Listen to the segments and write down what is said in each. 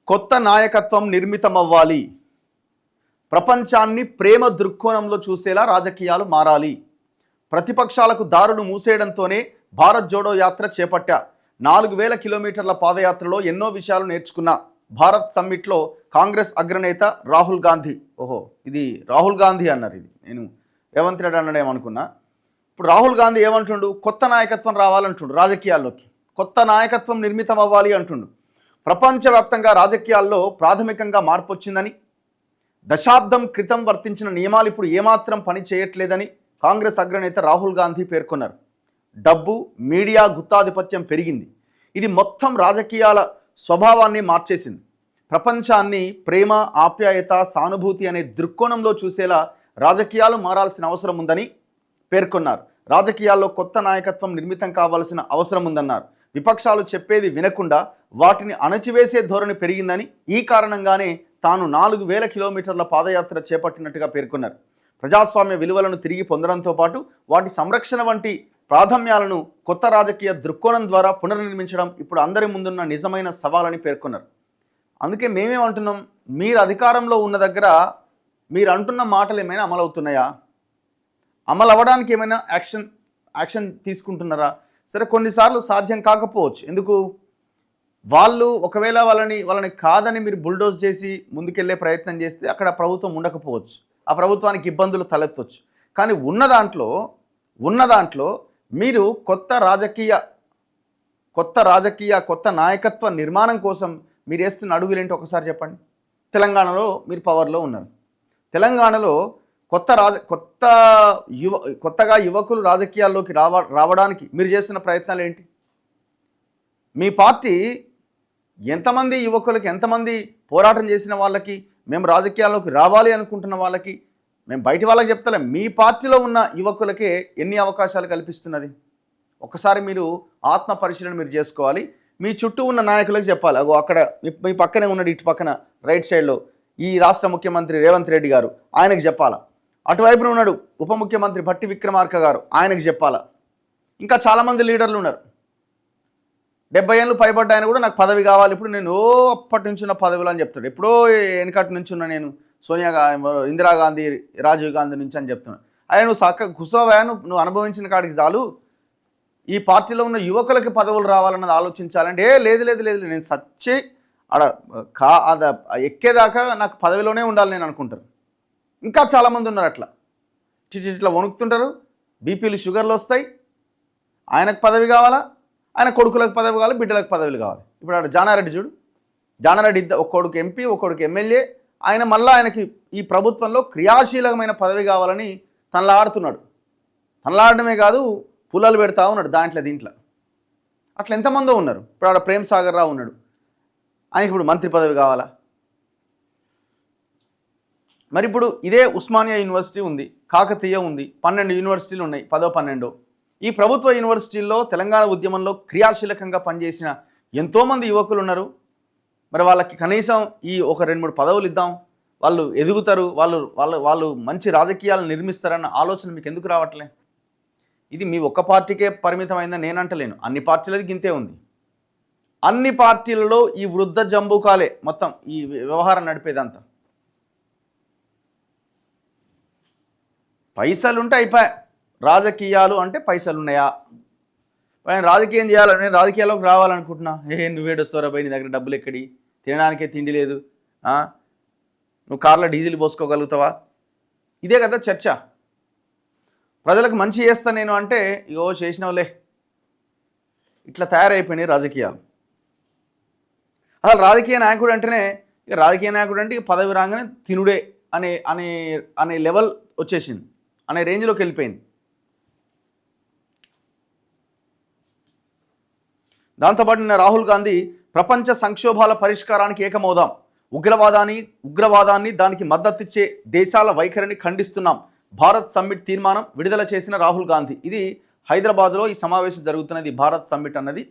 కొత్త నాయకత్వం నిర్మితమవ్వాలి. ప్రపంచాన్ని ప్రేమ దృక్కోణంలో చూసేలా రాజకీయాలు మారాలి. ప్రతిపక్షాలకు దారులు మూసేయడంతోనే భారత్ జోడో యాత్ర చేపట్టా. 4000 కిలోమీటర్ల పాదయాత్రలో ఎన్నో విషయాలు నేర్చుకున్నా. భారత్ సమ్మిట్లో కాంగ్రెస్ అగ్రనేత రాహుల్ గాంధీ. ఇది రాహుల్ గాంధీ అన్నారు. ఇది నేను రేవంత్ రెడ్డి అన్నాడేమనుకున్నా. ఇప్పుడు రాహుల్ గాంధీ ఏమంటుండు? కొత్త నాయకత్వం రావాలంటుండు. రాజకీయాల్లోకి కొత్త నాయకత్వం నిర్మితం అవ్వాలి అంటుండు. ప్రపంచవ్యాప్తంగా రాజకీయాల్లో ప్రాథమికంగా మార్పు వచ్చిందని, దశాబ్దం క్రితం వర్తించిన నియమాలు ఇప్పుడు ఏమాత్రం పని చేయట్లేదని కాంగ్రెస్ అగ్రనేత రాహుల్ గాంధీ పేర్కొన్నారు. డబ్బు, మీడియా గుత్తాధిపత్యం పెరిగింది. ఇది మొత్తం రాజకీయాల స్వభావాన్ని మార్చేసింది. ప్రపంచాన్ని ప్రేమ, ఆప్యాయత, సానుభూతి అనే దృక్కోణంలో చూసేలా రాజకీయాలు మారాల్సిన అవసరం ఉందని పేర్కొన్నారు. రాజకీయాల్లో కొత్త నాయకత్వం నిర్మితం కావాల్సిన అవసరం ఉందన్నారు. విపక్షాలు చెప్పేది వినకుండా వాటిని అణచివేసే ధోరణి పెరిగిందని, ఈ కారణంగానే తాను 4000 కిలోమీటర్ల పాదయాత్ర చేపట్టినట్టుగా పేర్కొన్నారు. ప్రజాస్వామ్య విలువలను తిరిగి పొందడంతో పాటు వాటి సంరక్షణ వంటి ప్రాధాన్యాలను కొత్త రాజకీయ దృక్కోణం ద్వారా పునర్నిర్మించడం ఇప్పుడు అందరి ముందున్న నిజమైన సవాలని పేర్కొన్నారు. అందుకే మేమేమంటున్నాం, మీరు అధికారంలో ఉన్న దగ్గర మీరు అంటున్న మాటలు ఏమైనా అమలవుతున్నాయా? అమలు అవ్వడానికి ఏమైనా యాక్షన్ తీసుకుంటున్నారా? సరే, కొన్నిసార్లు సాధ్యం కాకపోవచ్చు. ఎందుకు? వాళ్ళు ఒకవేళ వాళ్ళని కాదని మీరు బుల్డోజ్ చేసి ముందుకెళ్లే ప్రయత్నం చేస్తే అక్కడ ప్రభుత్వం ఉండకపోవచ్చు, ఆ ప్రభుత్వానికి ఇబ్బందులు తలెత్తవచ్చు. కానీ ఉన్న దాంట్లో మీరు కొత్త నాయకత్వ నిర్మాణం కోసం మీరు వేస్తున్న అడుగులేంటి ఒకసారి చెప్పండి. తెలంగాణలో మీరు పవర్లో ఉన్నారు. తెలంగాణలో కొత్తగా యువకులు రాజకీయాల్లోకి రావడానికి మీరు చేస్తున్న ప్రయత్నాలు ఏంటి? మీ పార్టీ ఎంతమంది యువకులకి, ఎంతమంది పోరాటం చేసిన వాళ్ళకి, మేము రాజకీయాల్లోకి రావాలి అనుకుంటున్న వాళ్ళకి, మేము బయటి వాళ్ళకి చెప్తలేం, మీ పార్టీలో ఉన్న యువకులకే ఎన్ని అవకాశాలు కల్పిస్తున్నది? ఒకసారి మీరు ఆత్మ పరిశీలన మీరు చేసుకోవాలి. మీ చుట్టూ ఉన్న నాయకులకు చెప్పాలి. అక్కడ మీ పక్కనే ఉన్నాడు, ఇటు పక్కన రైట్ సైడ్లో ఈ రాష్ట్ర ముఖ్యమంత్రి రేవంత్ రెడ్డి గారు, ఆయనకు చెప్పాలా. అటువైపున ఉన్నాడు ఉప ముఖ్యమంత్రి భట్టి విక్రమార్క గారు, ఆయనకు చెప్పాలా. ఇంకా చాలామంది లీడర్లు ఉన్నారు. 70 ఏళ్ళు పైబడ్డ ఆయన కూడా నాకు పదవి కావాలి, ఇప్పుడు నేను అప్పటి నుంచి ఉన్న పదవిలో అని చెప్తాడు. ఎప్పుడో వెనకటి నుంచి ఉన్న నేను ఇందిరాగాంధీ, రాజీవ్ గాంధీ నుంచి అని చెప్తున్నాను. ఆయన నువ్వు కూర్చోవా, నువ్వు అనుభవించిన కాడికి చాలు, ఈ పార్టీలో ఉన్న యువకులకి పదవులు రావాలన్నది ఆలోచించాలంటే లేదు నేను సచ్చి ఎక్కేదాకా నాకు పదవిలోనే ఉండాలి నేను అనుకుంటారు. ఇంకా చాలామంది ఉన్నారు అట్లా, ఇట్లా వణుకుతుంటారు. బీపీలు, షుగర్లు వస్తాయి. ఆయనకు పదవి కావాలా, ఆయన కొడుకులకు పదవి కావాలి, బిడ్డలకు పదవులు కావాలి. ఇప్పుడు ఆడ జానారెడ్డి చూడు, జానారెడ్డి ఒక కొడుకు ఎంపీ, ఒక కొడుకు ఎమ్మెల్యే. ఆయన మళ్ళీ ఆయనకి ఈ ప్రభుత్వంలో క్రియాశీలకమైన పదవి కావాలని తనలాడుతున్నాడు. తనలాడడమే కాదు, పుల్లలు పెడతా ఉన్నాడు దీంట్లో. అట్లా ఎంతమందో ఉన్నారు. ఇప్పుడు ఆడ ప్రేమ్ సాగర్ రావు ఉన్నాడు, ఆయనకి ఇప్పుడు మంత్రి పదవి కావాలా? మరి ఇప్పుడు ఇదే ఉస్మానియా యూనివర్సిటీ ఉంది, కాకతీయ ఉంది, 12 యూనివర్సిటీలు ఉన్నాయి, 10, 12. ఈ ప్రభుత్వ యూనివర్సిటీల్లో తెలంగాణ ఉద్యమంలో క్రియాశీలకంగా పనిచేసిన ఎంతోమంది యువకులు ఉన్నారు. మరి వాళ్ళకి కనీసం ఈ ఒక 2-3 పదవులు ఇద్దాం, వాళ్ళు ఎదుగుతారు, వాళ్ళు మంచి రాజకీయాలను నిర్మిస్తారన్న ఆలోచన మీకు ఎందుకు రావట్లే? ఇది మీ ఒక్క పార్టీకే పరిమితమైందని నేను అంటలేను, అన్ని పార్టీలది గింతే ఉంది. అన్ని పార్టీలలో ఈ వృద్ధ జంబుకాలే మొత్తం ఈ వ్యవహారం నడిపేదంతా. పైసలుంటే అయిపోయా. రాజకీయాలు అంటే పైసలు ఉన్నాయా? నేను రాజకీయం చేయాలని, నేను రాజకీయాల్లోకి రావాలనుకుంటున్నా. నువ్వేడొస్తారా భయ్, నీ దగ్గర డబ్బులు ఎక్కడి, తినడానికే తిండి లేదు, నువ్వు కార్లో డీజిల్ పోసుకోగలుగుతావా? ఇదే కదా చర్చ. ప్రజలకు మంచి చేస్తా నేను అంటే చేసినవులే. ఇట్లా తయారైపోయినాయి రాజకీయాలు. అసలు రాజకీయ నాయకుడు అంటేనే రాజకీయ నాయకుడు అంటే పదవి రాగానే తినుడే అనే లెవెల్ వచ్చేసింది, అనే రేంజ్లోకి వెళ్ళిపోయింది. దాంతోపాటు నిన్న రాహుల్ గాంధీ ప్రపంచ సంక్షోభాల పరిష్కారానికి ఏకమవుదాం, ఉగ్రవాదాన్ని దానికి మద్దతిచ్చే దేశాల వైఖరిని ఖండిస్తున్నాం, భారత్ సమ్మిట్ తీర్మానం విడుదల చేసిన రాహుల్ గాంధీ. ఇది హైదరాబాద్లో ఈ సమావేశం జరుగుతున్నది. భారత్ సమ్మిట్ అన్నది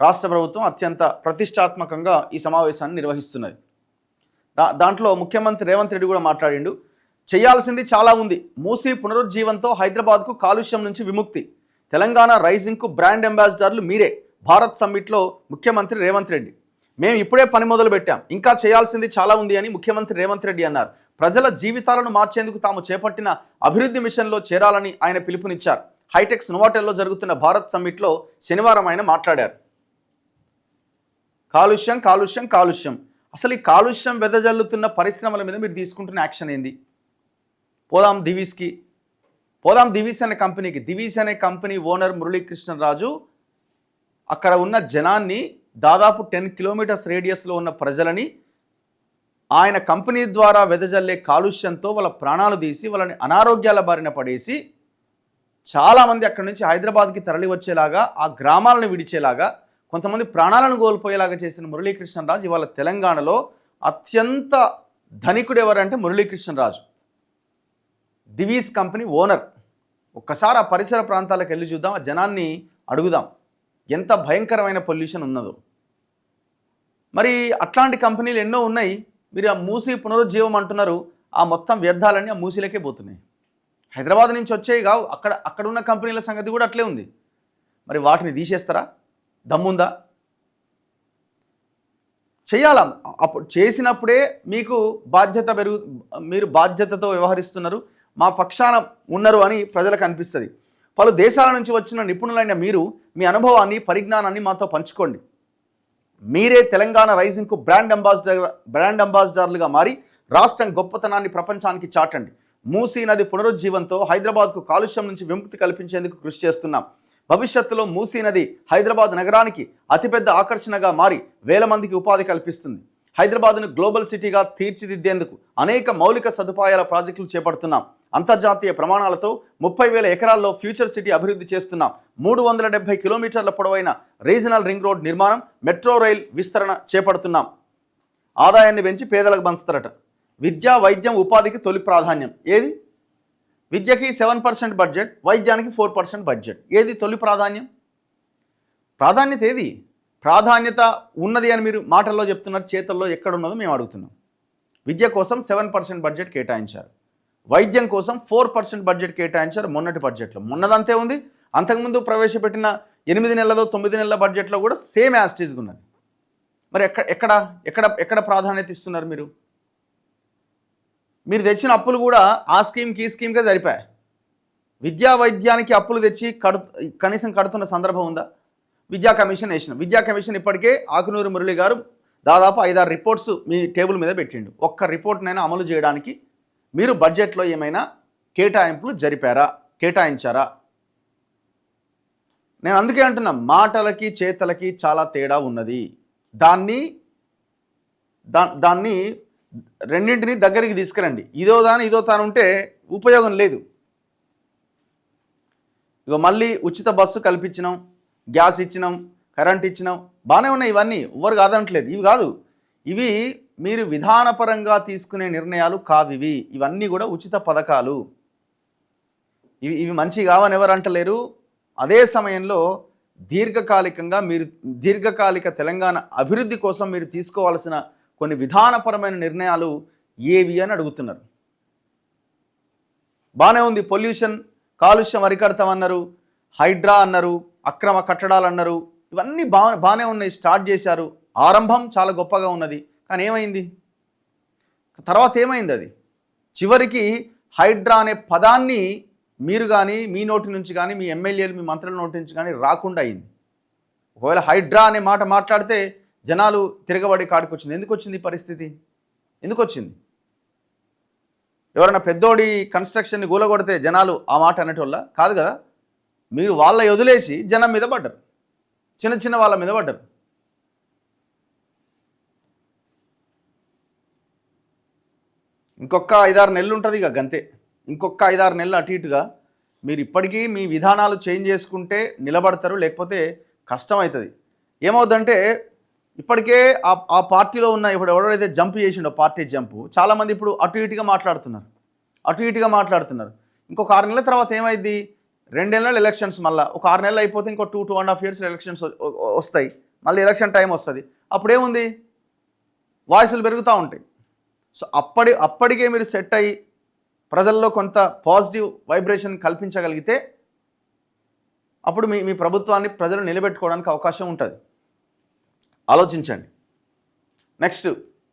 రాష్ట్ర ప్రభుత్వం అత్యంత ప్రతిష్టాత్మకంగా ఈ సమావేశాన్ని నిర్వహిస్తున్నది. దాంట్లో ముఖ్యమంత్రి రేవంత్ రెడ్డి కూడా మాట్లాడిండు. చేయాల్సింది చాలా ఉంది, మూసీ పునరుజ్జీవంతో హైదరాబాద్కు కాలుష్యం నుంచి విముక్తి, తెలంగాణ రైజింగ్కు బ్రాండ్ అంబాసిడర్లు మీరే, భారత్ సమ్మిట్లో ముఖ్యమంత్రి రేవంత్ రెడ్డి. మేము ఇప్పుడే పని మొదలు పెట్టాం, ఇంకా చేయాల్సింది చాలా ఉంది అని ముఖ్యమంత్రి రేవంత్ రెడ్డి అన్నారు. ప్రజల జీవితాలను మార్చేందుకు తాము చేపట్టిన అభివృద్ధి మిషన్లో చేరాలని ఆయన పిలుపునిచ్చారు. హైటెక్స్ నోవాటెల్లో జరుగుతున్న భారత్ సమ్మిట్లో శనివారం ఆయన మాట్లాడారు. కాలుష్యం కాలుష్యం కాలుష్యం, అసలు ఈ కాలుష్యం వెదజల్లుతున్న పరిశ్రమల మీద మీరు తీసుకుంటున్న యాక్షన్ ఏంది? పోదాం దివీస్కి, పోదాం దివీస్ అనే కంపెనీకి. దివీస్ అనే కంపెనీ ఓనర్ మురళీకృష్ణరాజు అక్కడ ఉన్న జనాన్ని, దాదాపు 10 కిలోమీటర్స్ రేడియస్లో ఉన్న ప్రజలని ఆయన కంపెనీ ద్వారా వెదజల్లే కాలుష్యంతో వాళ్ళ ప్రాణాలు తీసి వాళ్ళని అనారోగ్యాల బారిన పడేసి చాలామంది అక్కడి నుంచి హైదరాబాద్కి తరలి వచ్చేలాగా, ఆ గ్రామాలను విడిచేలాగా, కొంతమంది ప్రాణాలను కోల్పోయేలాగా చేసిన మురళీకృష్ణరాజు ఇవాళ తెలంగాణలో అత్యంత ధనికుడు ఎవరంటే మురళీకృష్ణరాజు, దివీస్ కంపెనీ ఓనర్. ఒక్కసారి ఆ పరిసర ప్రాంతాలకు వెళ్ళి చూద్దాం, ఆ జనాన్ని అడుగుదాం ఎంత భయంకరమైన పొల్యూషన్ ఉన్నదో. మరి అట్లాంటి కంపెనీలు ఎన్నో ఉన్నాయి. మీరు ఆ మూసి పునరుజ్జీవం అంటున్నారు, ఆ మొత్తం వ్యర్థాలన్నీ ఆ మూసిలకే పోతున్నాయి. హైదరాబాద్ నుంచి వచ్చేవి కావు, అక్కడ ఉన్న కంపెనీల సంగతి కూడా అట్లే ఉంది. మరి వాటిని తీసేస్తారా? దమ్ముందా? చేయాలా? అప్పుడు చేసినప్పుడే మీకు బాధ్యత మీరు బాధ్యతతో వ్యవహరిస్తున్నారు, మా పక్షాన ఉన్నారు అని ప్రజలకు అనిపిస్తుంది. పలు దేశాల నుంచి వచ్చిన నిపుణులైన మీరు మీ అనుభవాన్ని, పరిజ్ఞానాన్ని మాతో పంచుకోండి. మీరే తెలంగాణ రైజింగ్కు బ్రాండ్ అంబాసిడర్లుగా మారి రాష్ట్రం గొప్పతనాన్ని ప్రపంచానికి చాటండి. మూసీ నది పునరుజ్జీవంతో హైదరాబాద్కు కాలుష్యం నుంచి విముక్తి కల్పించేందుకు కృషి చేస్తున్నాం. భవిష్యత్తులో మూసీ నది హైదరాబాద్ నగరానికి అతిపెద్ద ఆకర్షణగా మారి వేల మందికి ఉపాధి కల్పిస్తుంది. హైదరాబాద్ను గ్లోబల్ సిటీగా తీర్చిదిద్దేందుకు అనేక మౌలిక సదుపాయాల ప్రాజెక్టులు చేపడుతున్నాం. అంతర్జాతీయ ప్రమాణాలతో 30,000 ఎకరాల్లో ఫ్యూచర్ సిటీ అభివృద్ధి చేస్తున్నాం. 370 కిలోమీటర్ల పొడవైన రీజనల్ రింగ్ రోడ్ నిర్మాణం, మెట్రో రైల్ విస్తరణ చేపడుతున్నాం. ఆదాయాన్ని పెంచి పేదలకు పంచుతారట. విద్య, వైద్యం, ఉపాధికి తొలి ప్రాధాన్యం. ఏది? విద్యకి 7% బడ్జెట్, వైద్యానికి 4% బడ్జెట్. ఏది తొలి ప్రాధాన్యం? ప్రాధాన్యత ఏది? ప్రాధాన్యత ఉన్నది అని మీరు మాటల్లో చెప్తున్నారు, చేతల్లో ఎక్కడున్నదో మేము అడుగుతున్నాం. విద్య కోసం 7% బడ్జెట్ కేటాయించారు, వైద్యం కోసం 4% బడ్జెట్ కేటాయించారు మొన్నటి బడ్జెట్లో. మొన్నదంతే ఉంది. అంతకుముందు ప్రవేశపెట్టిన 8 నెలలదో 9 నెలల బడ్జెట్లో కూడా సేమ్ యాస్టీజ్గా ఉన్నది. మరి ఎక్కడ ప్రాధాన్యత ఇస్తున్నారు మీరు? మీరు తెచ్చిన అప్పులు కూడా ఆ స్కీమ్కి ఈ స్కీమ్కే సరిపోయాయి. విద్యా వైద్యానికి అప్పులు తెచ్చి కనీసం కడుతున్న సందర్భం ఉందా? విద్యా కమిషన్ వేసినాం. విద్యా కమిషన్ ఇప్పటికే ఆకునూరు మురళి గారు దాదాపు 5-6 రిపోర్ట్స్ మీ టేబుల్ మీద పెట్టిండు. ఒక్క రిపోర్ట్నైనా అమలు చేయడానికి మీరు బడ్జెట్లో ఏమైనా కేటాయింపులు కేటాయించారా? నేను అందుకే అంటున్నా, మాటలకి చేతలకి చాలా తేడా ఉన్నది. దాన్ని రెండింటిని దగ్గరికి తీసుకురండి. ఇదో తాను ఉంటే ఉపయోగం లేదు. ఇగో మళ్ళీ ఉచిత బస్సు కల్పించినాం, గ్యాస్ ఇచ్చినాం, కరెంట్ ఇచ్చినాం, బాగానే ఉన్నాయి. ఇవన్నీ ఎవరు కాదనట్లేదు. ఇవి కాదు, ఇవి మీరు విధానపరంగా తీసుకునే నిర్ణయాలు కావివి. ఇవన్నీ కూడా ఉచిత పథకాలు. ఇవి మంచి కావని ఎవరు అంటలేరు. అదే సమయంలో దీర్ఘకాలిక తెలంగాణ అభివృద్ధి కోసం మీరు తీసుకోవాల్సిన కొన్ని విధానపరమైన నిర్ణయాలు ఏవి అని అడుగుతున్నారు. బాగానే ఉంది. పొల్యూషన్, కాలుష్యం అరికడతామన్నారు, హైడ్రా అన్నారు, అక్రమ కట్టడాలు అన్నారు, ఇవన్నీ బాగానే ఉన్నాయి, స్టార్ట్ చేశారు. ఆరంభం చాలా గొప్పగా ఉన్నది. కానీ ఏమైంది? తర్వాత ఏమైంది? అది చివరికి హైడ్రా అనే పదాన్ని మీరు కానీ, మీ నోటి నుంచి కానీ, మీ ఎమ్మెల్యేలు, మీ మంత్రుల నోటి నుంచి కానీ రాకుండా అయింది. ఒకవేళ హైడ్రా అనే మాట మాట్లాడితే జనాలు తిరగబడి కాడికి వచ్చింది. ఎందుకు వచ్చింది పరిస్థితి? ఎందుకు వచ్చింది? ఎవరైనా పెద్దోడి కన్స్ట్రక్షన్ని గూలగొడితే జనాలు ఆ మాట అనేటోళ్ళ కాదు కదా. మీరు వాళ్ళ వదిలేసి జనం మీద పడ్డారు, చిన్న వాళ్ళ మీద పడ్డారు. ఇంకొక 5-6 నెలలు ఉంటుంది ఇక గంతే. ఇంకొక 5-6 నెలలు అటు ఇటుగా మీరు ఇప్పటికీ మీ విధానాలు చేంజ్ చేసుకుంటే నిలబడతారు, లేకపోతే కష్టం అవుతుంది. ఏమవుతుందంటే ఇప్పటికే ఆ పార్టీలో ఉన్న ఇప్పుడు ఎవరైతే జంప్ చేసిండో పార్టీ జంపు, చాలామంది ఇప్పుడు అటు ఇటుగా మాట్లాడుతున్నారు. ఇంకొక 6 నెలల తర్వాత ఏమైంది? 2 నెలలు ఎలక్షన్స్, మళ్ళీ ఒక 6 నెలలు అయిపోతే ఇంకో 2.5 years ఎలక్షన్స్ వస్తాయి. మళ్ళీ ఎలక్షన్ టైం వస్తుంది. అప్పుడేముంది? వాయిస్లు పెరుగుతూ ఉంటాయి. సో అప్పటికే మీరు సెట్ అయ్యి ప్రజల్లో కొంత పాజిటివ్ వైబ్రేషన్ కల్పించగలిగితే అప్పుడు మీ ప్రభుత్వాన్ని ప్రజలు నిలబెట్టుకోవడానికి అవకాశం ఉంటుంది. ఆలోచించండి. నెక్స్ట్